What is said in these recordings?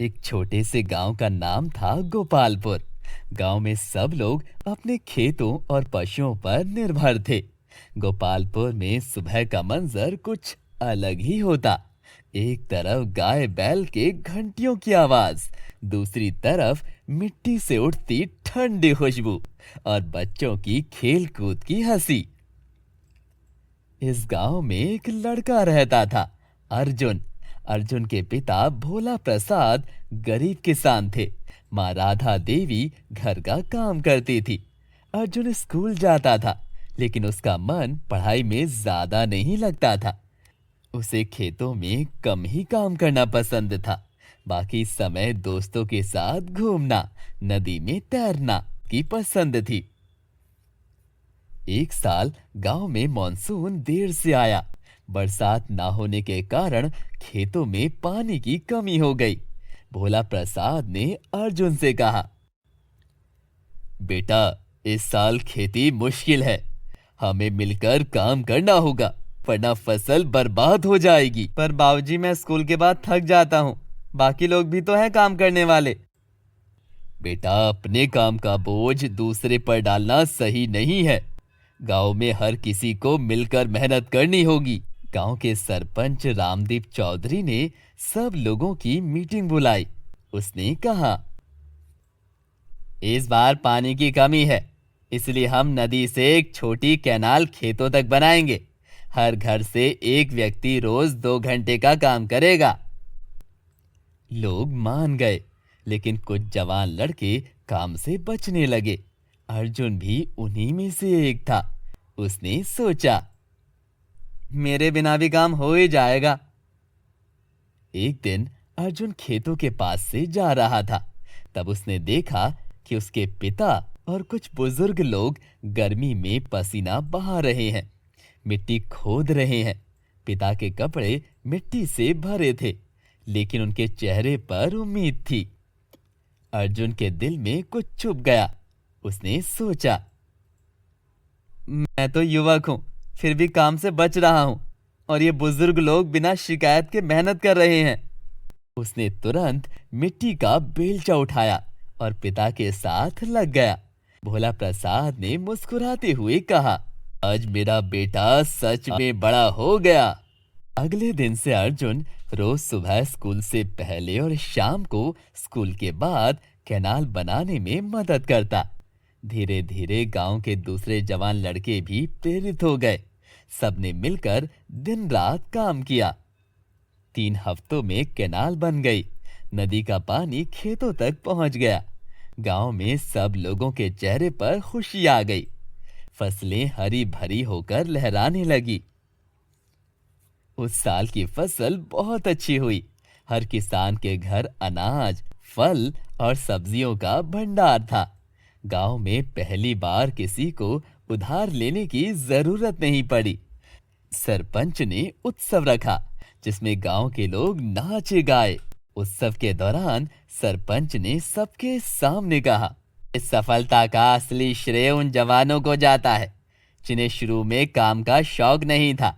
एक छोटे से गांव का नाम था गोपालपुर। गांव में सब लोग अपने खेतों और पशुओं पर निर्भर थे। गोपालपुर में सुबह का मंजर कुछ अलग ही होता। एक तरफ गाय बैल के घंटियों की आवाज, दूसरी तरफ मिट्टी से उठती ठंडी खुशबू और बच्चों की खेल कूद की हंसी। इस गांव में एक लड़का रहता था, अर्जुन। अर्जुन के पिता भोला प्रसाद गरीब किसान थे। माँ राधा देवी घर का काम करती थी। अर्जुन स्कूल जाता था, लेकिन उसका मन पढ़ाई में ज्यादा नहीं लगता था। उसे खेतों में कम ही काम करना पसंद था। बाकी समय दोस्तों के साथ घूमना, नदी में तैरना की पसंद थी। एक साल गांव में मॉनसून देर से आया। बरसात ना होने के कारण खेतों में पानी की कमी हो गई। भोला प्रसाद ने अर्जुन से कहा, बेटा, इस साल खेती मुश्किल है। हमें मिलकर काम करना होगा, वरना फसल बर्बाद हो जाएगी। पर बाबूजी, मैं स्कूल के बाद थक जाता हूँ। बाकी लोग भी तो हैं काम करने वाले। बेटा, अपने काम का बोझ दूसरे पर डालना सही नहीं है। गांव में हर किसी को मिलकर मेहनत करनी होगी। गांव के सरपंच रामदीप चौधरी ने सब लोगों की मीटिंग बुलाई। उसने कहा, इस बार पानी की कमी है, इसलिए हम नदी से एक छोटी कैनाल खेतों तक बनाएंगे। हर घर से एक व्यक्ति रोज 2 घंटे का काम करेगा। लोग मान गए, लेकिन कुछ जवान लड़के काम से बचने लगे। अर्जुन भी उन्हीं में से एक था। उसने सोचा, मेरे बिना भी काम हो ही जाएगा। एक दिन अर्जुन खेतों के पास से जा रहा था। तब उसने देखा कि उसके पिता और कुछ बुजुर्ग लोग गर्मी में पसीना बहा रहे हैं, मिट्टी खोद रहे हैं। पिता के कपड़े मिट्टी से भरे थे, लेकिन उनके चेहरे पर उम्मीद थी। अर्जुन के दिल में कुछ छुप गया। उसने सोचा, मैं तो युवक हूं, फिर भी काम से बच रहा हूं, और ये बुजुर्ग लोग बिना शिकायत के मेहनत कर रहे हैं। उसने तुरंत मिट्टी का बेलचा उठाया और पिता के साथ लग गया। भोला प्रसाद ने मुस्कुराते हुए कहा, आज मेरा बेटा सच में बड़ा हो गया। अगले दिन से अर्जुन रोज सुबह स्कूल से पहले और शाम को स्कूल के बाद कैनाल बनाने में मदद करता। धीरे धीरे गांव के दूसरे जवान लड़के भी प्रेरित हो गए। सबने मिलकर दिन रात काम किया। 3 हफ्तों में कैनाल बन गई। नदी का पानी खेतों तक पहुंच गया। गांव में सब लोगों के चेहरे पर खुशी आ गई। फसलें हरी भरी होकर लहराने लगी। उस साल की फसल बहुत अच्छी हुई। हर किसान के घर अनाज, फल और सब्जियों का भंडार था। गांव में पहली बार किसी को उधार लेने की जरूरत नहीं पड़ी। सरपंच ने उत्सव रखा, जिसमें गांव के लोग नाचे गाए। उत्सव के दौरान सरपंच ने सबके सामने कहा, इस सफलता का असली श्रेय उन जवानों को जाता है, जिन्हें शुरू में काम का शौक नहीं था,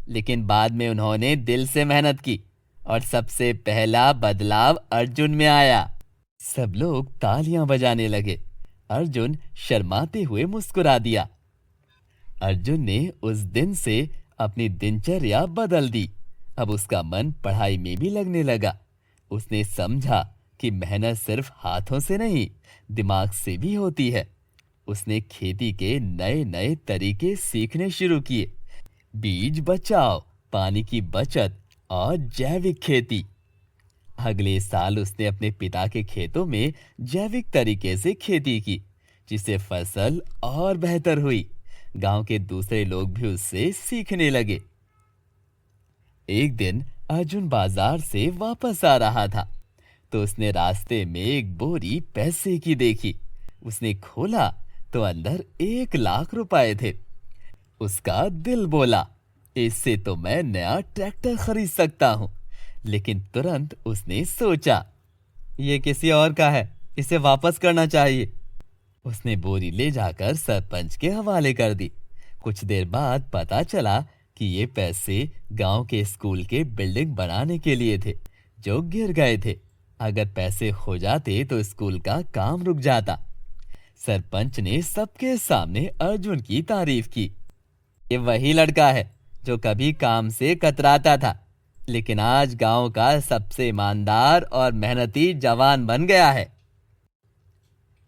लेकिन बाद में उन्होंने दिल से मेहनत की और सबसे पहला बदलाव अर्जुन में आया। सब लोग तालियां बजाने लगे। अर्जुन शर्माते हुए मुस्कुरा दिया। अर्जुन ने उस दिन से अपनी दिनचर्या बदल दी। अब उसका मन पढ़ाई में भी लगने लगा। उसने समझा कि मेहनत सिर्फ हाथों से नहीं, दिमाग से भी होती है। उसने खेती के नए नए तरीके सीखने शुरू किए। बीज बचाव, पानी की बचत और जैविक खेती। अगले साल उसने अपने पिता के खेतों में जैविक तरीके से खेती की, जिससे फसल और बेहतर हुई। गांव के दूसरे लोग भी उससे सीखने लगे। एक दिन अर्जुन बाजार से वापस आ रहा था, तो उसने रास्ते में एक बोरी पैसे की देखी। उसने खोला तो अंदर 1 लाख रुपए थे। उसका दिल बोला, इससे तो मैं नया ट्रैक्टर खरीद सकता हूँ। लेकिन तुरंत उसने सोचा, ये किसी और का है, इसे वापस करना चाहिए। उसने बोरी ले जाकर सरपंच के हवाले कर दी। कुछ देर बाद पता चला कि ये पैसे गांव के स्कूल के बिल्डिंग बनाने के लिए थे, जो गिर गए थे। अगर पैसे हो जाते तो स्कूल का काम रुक जाता। सरपंच ने सबके सामने अर्जुन की तारीफ की। ये वही लड़का है जो कभी काम से कतराता था, लेकिन आज गांव का सबसे ईमानदार और मेहनती जवान बन गया है।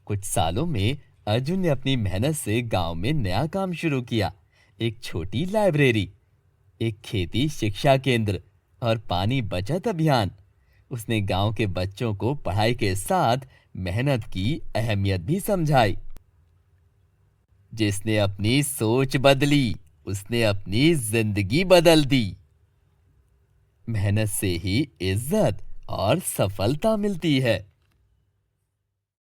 कुछ सालों में अर्जुन ने अपनी मेहनत से गांव में नया काम शुरू किया। एक छोटी लाइब्रेरी, एक खेती शिक्षा केंद्र और पानी बचत अभियान। उसने गांव के बच्चों को पढ़ाई के साथ मेहनत की अहमियत भी समझाई। जिसने अपनी सोच बदली, उसने अपनी जिंदगी बदल दी। मेहनत से ही इज्जत और सफलता मिलती है।